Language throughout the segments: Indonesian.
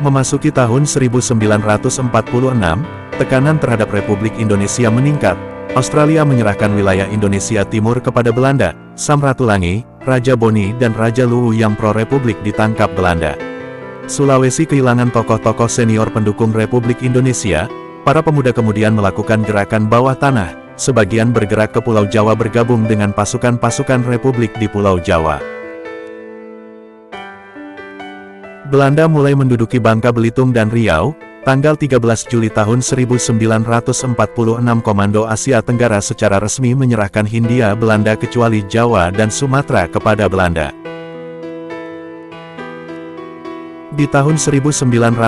Memasuki tahun 1946, tekanan terhadap Republik Indonesia meningkat. Australia menyerahkan wilayah Indonesia Timur kepada Belanda. Samratulangi, Raja Boni dan Raja Luwu yang pro-republik ditangkap Belanda. Sulawesi kehilangan tokoh-tokoh senior pendukung Republik Indonesia. Para pemuda kemudian melakukan gerakan bawah tanah. Sebagian bergerak ke Pulau Jawa bergabung dengan pasukan-pasukan Republik di Pulau Jawa. Belanda mulai menduduki Bangka Belitung dan Riau. Tanggal 13 Juli tahun 1946 Komando Asia Tenggara secara resmi menyerahkan Hindia Belanda kecuali Jawa dan Sumatera kepada Belanda. Di tahun 1946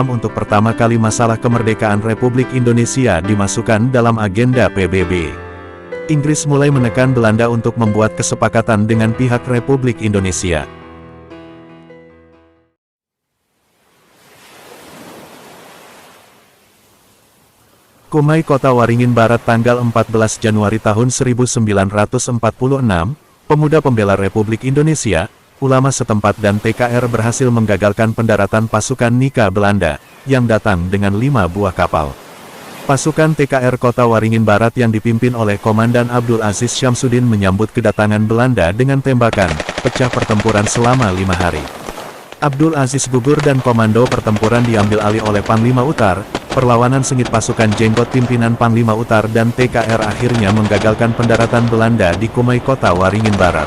untuk pertama kali masalah kemerdekaan Republik Indonesia dimasukkan dalam agenda PBB. Inggris mulai menekan Belanda untuk membuat kesepakatan dengan pihak Republik Indonesia. Kumai Kota Waringin Barat tanggal 14 Januari tahun 1946, pemuda pembela Republik Indonesia, ulama setempat dan TKR berhasil menggagalkan pendaratan pasukan Nika Belanda, yang datang dengan 5 buah kapal. Pasukan TKR Kota Waringin Barat yang dipimpin oleh Komandan Abdul Aziz Syamsuddin menyambut kedatangan Belanda dengan tembakan, pecah pertempuran selama 5 hari. Abdul Aziz gugur dan komando pertempuran diambil alih oleh Panglima Utar. Perlawanan sengit pasukan jenggot pimpinan Panglima Utar dan TKR akhirnya menggagalkan pendaratan Belanda di Kumai Kota Waringin Barat.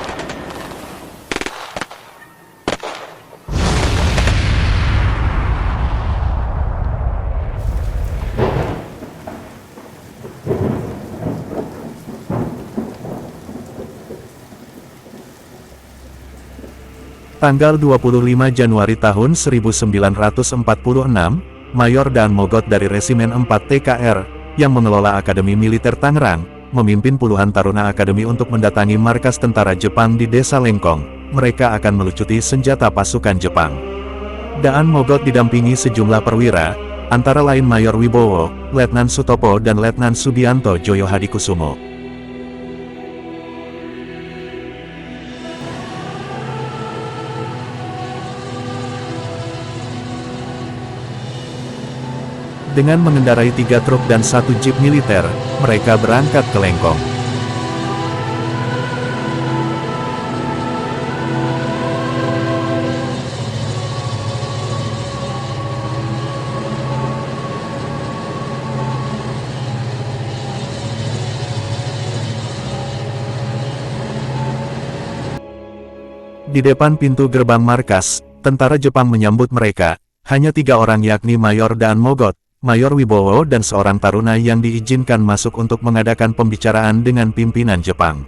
Tanggal 25 Januari tahun 1946, Mayor Dan Mogot dari Resimen 4 TKR, yang mengelola Akademi Militer Tangerang, memimpin puluhan taruna akademi untuk mendatangi markas tentara Jepang di Desa Lengkong. Mereka akan melucuti senjata pasukan Jepang. Daan Mogot didampingi sejumlah perwira, antara lain Mayor Wibowo, Letnan Sutopo dan Letnan Subianto Joyo Hadikusumo. Dengan mengendarai 3 truk dan 1 jeep militer, mereka berangkat ke Lengkong. Di depan pintu gerbang markas, tentara Jepang menyambut mereka, hanya 3 orang yakni Mayor Dan Mogot, Mayor Wibowo dan seorang taruna yang diizinkan masuk untuk mengadakan pembicaraan dengan pimpinan Jepang.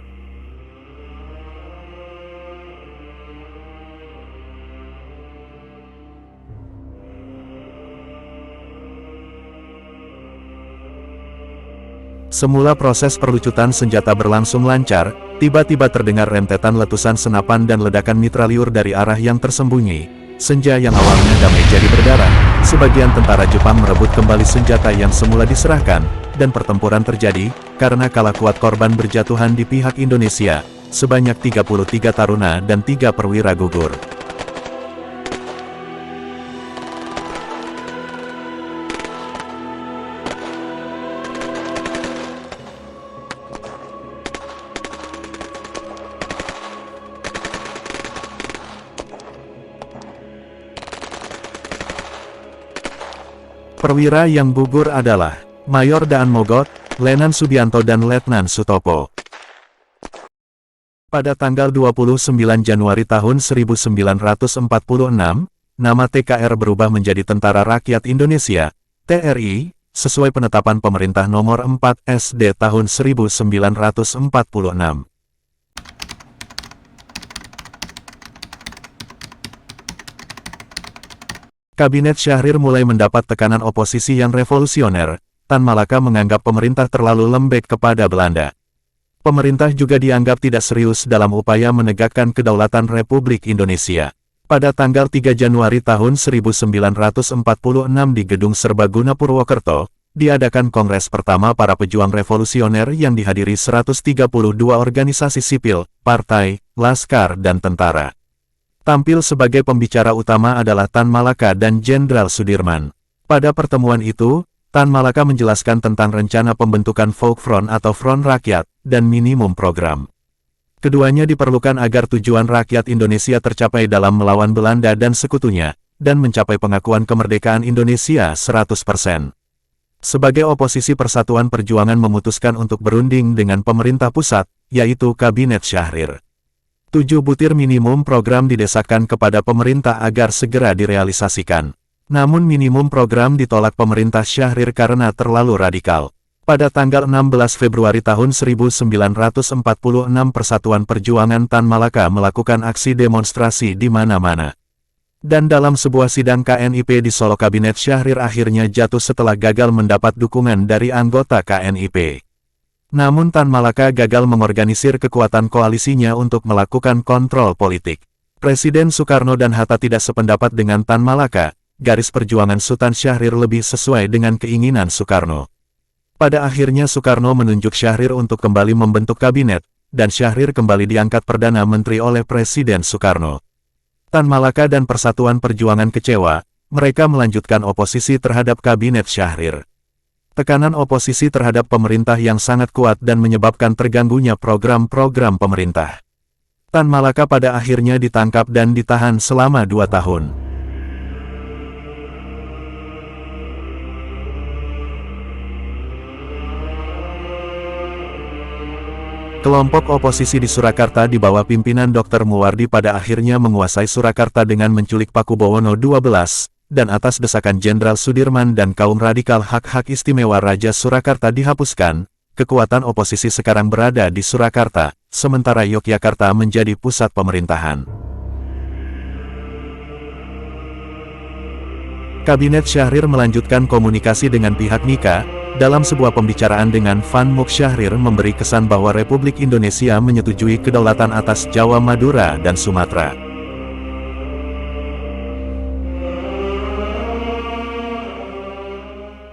Semula proses perlucutan senjata berlangsung lancar, tiba-tiba terdengar rentetan letusan senapan dan ledakan mitraliur dari arah yang tersembunyi. Senja yang awalnya damai jadi berdarah, sebagian tentara Jepang merebut kembali senjata yang semula diserahkan, dan pertempuran terjadi, karena kalah kuat korban berjatuhan di pihak Indonesia, sebanyak 33 taruna dan 3 perwira gugur. Perwira yang gugur adalah Mayor Daan Mogot, Letnan Subianto dan Letnan Sutopo. Pada tanggal 29 Januari tahun 1946, nama TKR berubah menjadi Tentara Rakyat Indonesia, TRI, sesuai penetapan Pemerintah Nomor 4 SD tahun 1946. Kabinet Syahrir mulai mendapat tekanan oposisi yang revolusioner. Tan Malaka menganggap pemerintah terlalu lembek kepada Belanda. Pemerintah juga dianggap tidak serius dalam upaya menegakkan kedaulatan Republik Indonesia. Pada tanggal 3 Januari tahun 1946 di Gedung Serbaguna Purwokerto, diadakan Kongres pertama para pejuang revolusioner yang dihadiri 132 organisasi sipil, partai, laskar dan tentara. Tampil sebagai pembicara utama adalah Tan Malaka dan Jenderal Sudirman. Pada pertemuan itu, Tan Malaka menjelaskan tentang rencana pembentukan Folk Front atau Front Rakyat, dan minimum program. Keduanya diperlukan agar tujuan rakyat Indonesia tercapai dalam melawan Belanda dan sekutunya, dan mencapai pengakuan kemerdekaan Indonesia 100%. Sebagai oposisi, Persatuan Perjuangan memutuskan untuk berunding dengan pemerintah pusat, yaitu Kabinet Syahrir. 7 butir minimum program didesakkan kepada pemerintah agar segera direalisasikan. Namun minimum program ditolak pemerintah Syahrir karena terlalu radikal. Pada tanggal 16 Februari tahun 1946 Persatuan Perjuangan Tan Malaka melakukan aksi demonstrasi di mana-mana. Dan dalam sebuah sidang KNIP di Solo, Kabinet Syahrir akhirnya jatuh setelah gagal mendapat dukungan dari anggota KNIP. Namun Tan Malaka gagal mengorganisir kekuatan koalisinya untuk melakukan kontrol politik. Presiden Soekarno dan Hatta tidak sependapat dengan Tan Malaka, garis perjuangan Sultan Syahrir lebih sesuai dengan keinginan Soekarno. Pada akhirnya Soekarno menunjuk Syahrir untuk kembali membentuk kabinet, dan Syahrir kembali diangkat Perdana Menteri oleh Presiden Soekarno. Tan Malaka dan Persatuan Perjuangan kecewa, mereka melanjutkan oposisi terhadap Kabinet Syahrir. Tekanan oposisi terhadap pemerintah yang sangat kuat dan menyebabkan terganggunya program-program pemerintah. Tan Malaka pada akhirnya ditangkap dan ditahan selama 2 tahun. Kelompok oposisi di Surakarta di bawah pimpinan Dr. Muwardi pada akhirnya menguasai Surakarta dengan menculik Pakubuwono XII, dan atas desakan Jenderal Sudirman dan kaum radikal hak-hak istimewa Raja Surakarta dihapuskan. Kekuatan oposisi sekarang berada di Surakarta, sementara Yogyakarta menjadi pusat pemerintahan. Kabinet Syahrir melanjutkan komunikasi dengan pihak Nika. Dalam sebuah pembicaraan dengan Van Mook, Syahrir memberi kesan bahwa Republik Indonesia menyetujui kedaulatan atas Jawa, Madura, dan Sumatera.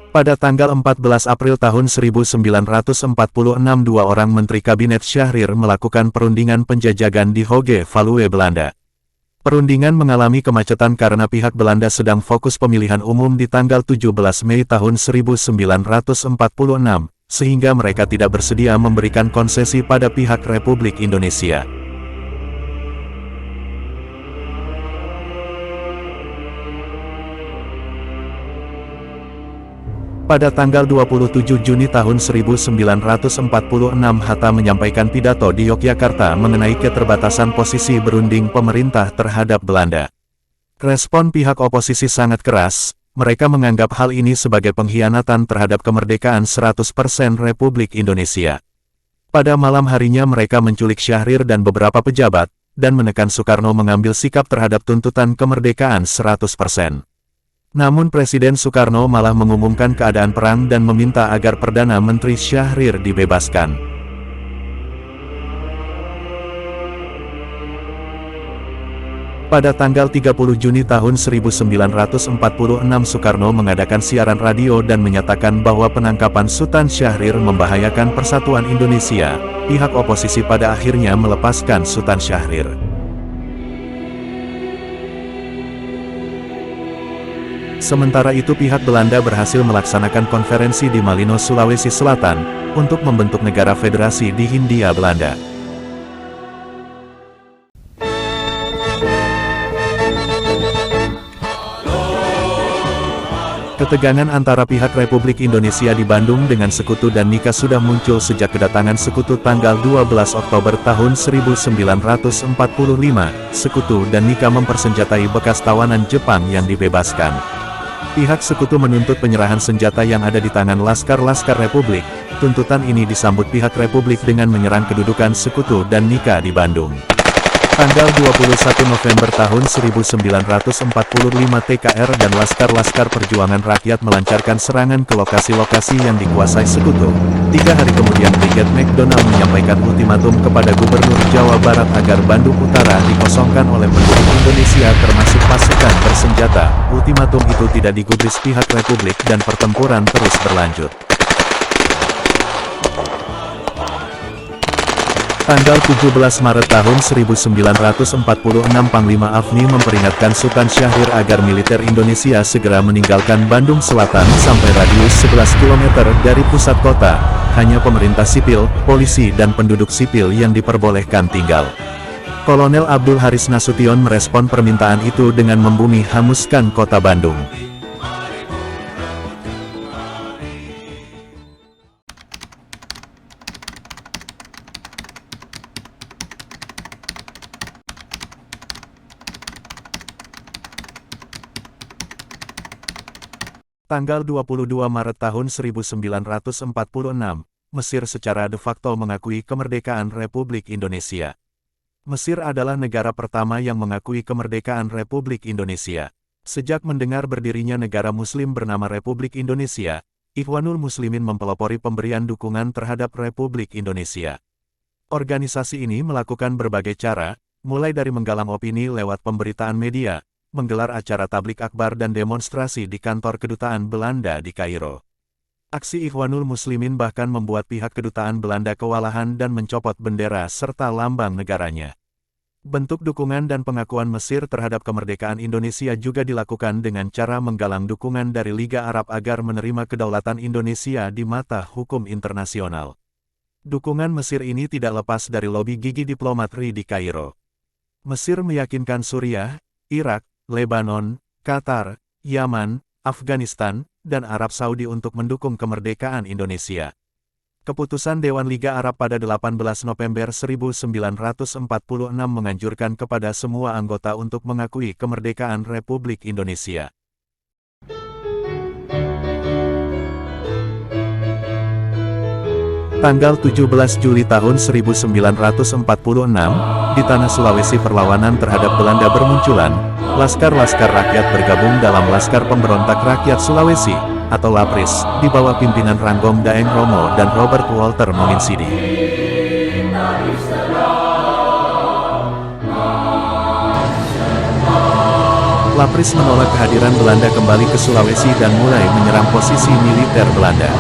Pada tanggal 14 April tahun 1946 2 orang Menteri Kabinet Syahrir melakukan perundingan penjajahan di Hoge Valuwe, Belanda. Perundingan mengalami kemacetan karena pihak Belanda sedang fokus pemilihan umum di tanggal 17 Mei tahun 1946, sehingga mereka tidak bersedia memberikan konsesi pada pihak Republik Indonesia. Pada tanggal 27 Juni tahun 1946 Hatta menyampaikan pidato di Yogyakarta mengenai keterbatasan posisi berunding pemerintah terhadap Belanda. Respon pihak oposisi sangat keras, mereka menganggap hal ini sebagai pengkhianatan terhadap kemerdekaan 100% Republik Indonesia. Pada malam harinya mereka menculik Syahrir dan beberapa pejabat, dan menekan Soekarno mengambil sikap terhadap tuntutan kemerdekaan 100%. Namun Presiden Soekarno malah mengumumkan keadaan perang dan meminta agar Perdana Menteri Syahrir dibebaskan. Pada tanggal 30 Juni tahun 1946 Soekarno mengadakan siaran radio dan menyatakan bahwa penangkapan Sultan Syahrir membahayakan persatuan Indonesia. Pihak oposisi pada akhirnya melepaskan Sultan Syahrir. Sementara itu pihak Belanda berhasil melaksanakan konferensi di Malino, Sulawesi Selatan, untuk membentuk negara federasi di Hindia Belanda. Ketegangan antara pihak Republik Indonesia di Bandung dengan Sekutu dan Nika sudah muncul sejak kedatangan Sekutu tanggal 12 Oktober tahun 1945. Sekutu dan Nika mempersenjatai bekas tawanan Jepang yang dibebaskan. Pihak Sekutu menuntut penyerahan senjata yang ada di tangan laskar-laskar Republik. Tuntutan ini disambut pihak Republik dengan menyerang kedudukan Sekutu dan Nika di Bandung. Tanggal 21 November tahun 1945 TKR dan Laskar-Laskar Perjuangan Rakyat melancarkan serangan ke lokasi-lokasi yang dikuasai Sekutu. 3 hari kemudian Brigade McDonald menyampaikan ultimatum kepada Gubernur Jawa Barat agar Bandung Utara dikosongkan oleh penduduk Indonesia termasuk pasukan bersenjata. Ultimatum itu tidak digubris pihak Republik dan pertempuran terus berlanjut. Tanggal 17 Maret tahun 1946 Panglima Afni memperingatkan Sultan Syahrir agar militer Indonesia segera meninggalkan Bandung Selatan sampai radius 11 km dari pusat kota. Hanya pemerintah sipil, polisi dan penduduk sipil yang diperbolehkan tinggal. Kolonel Abdul Haris Nasution merespon permintaan itu dengan membumi hanguskan kota Bandung. Tanggal 22 Maret tahun 1946, Mesir secara de facto mengakui kemerdekaan Republik Indonesia. Mesir adalah negara pertama yang mengakui kemerdekaan Republik Indonesia. Sejak mendengar berdirinya negara Muslim bernama Republik Indonesia, Ikhwanul Muslimin mempelopori pemberian dukungan terhadap Republik Indonesia. Organisasi ini melakukan berbagai cara, mulai dari menggalang opini lewat pemberitaan media, menggelar acara tablik akbar dan demonstrasi di kantor kedutaan Belanda di Kairo. Aksi Ikhwanul Muslimin bahkan membuat pihak kedutaan Belanda kewalahan dan mencopot bendera serta lambang negaranya. Bentuk dukungan dan pengakuan Mesir terhadap kemerdekaan Indonesia juga dilakukan dengan cara menggalang dukungan dari Liga Arab agar menerima kedaulatan Indonesia di mata hukum internasional. Dukungan Mesir ini tidak lepas dari lobi gigi diplomat RI di Kairo. Mesir meyakinkan Suriah, Irak, Lebanon, Qatar, Yaman, Afghanistan, dan Arab Saudi untuk mendukung kemerdekaan Indonesia. Keputusan Dewan Liga Arab pada 18 November 1946 menganjurkan kepada semua anggota untuk mengakui kemerdekaan Republik Indonesia. Tanggal 17 Juli tahun 1946, di tanah Sulawesi perlawanan terhadap Belanda bermunculan. Laskar-laskar rakyat bergabung dalam Laskar Pemberontak Rakyat Sulawesi, atau LAPRIS, di bawah pimpinan Ranggong Daeng Romo dan Robert Walter Mominsidi. LAPRIS menolak kehadiran Belanda kembali ke Sulawesi dan mulai menyerang posisi militer Belanda.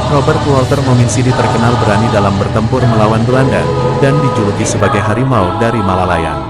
Robert Walter Mominsidi terkenal berani dalam bertempur melawan Belanda, dan dijuluki sebagai harimau dari Malalayang.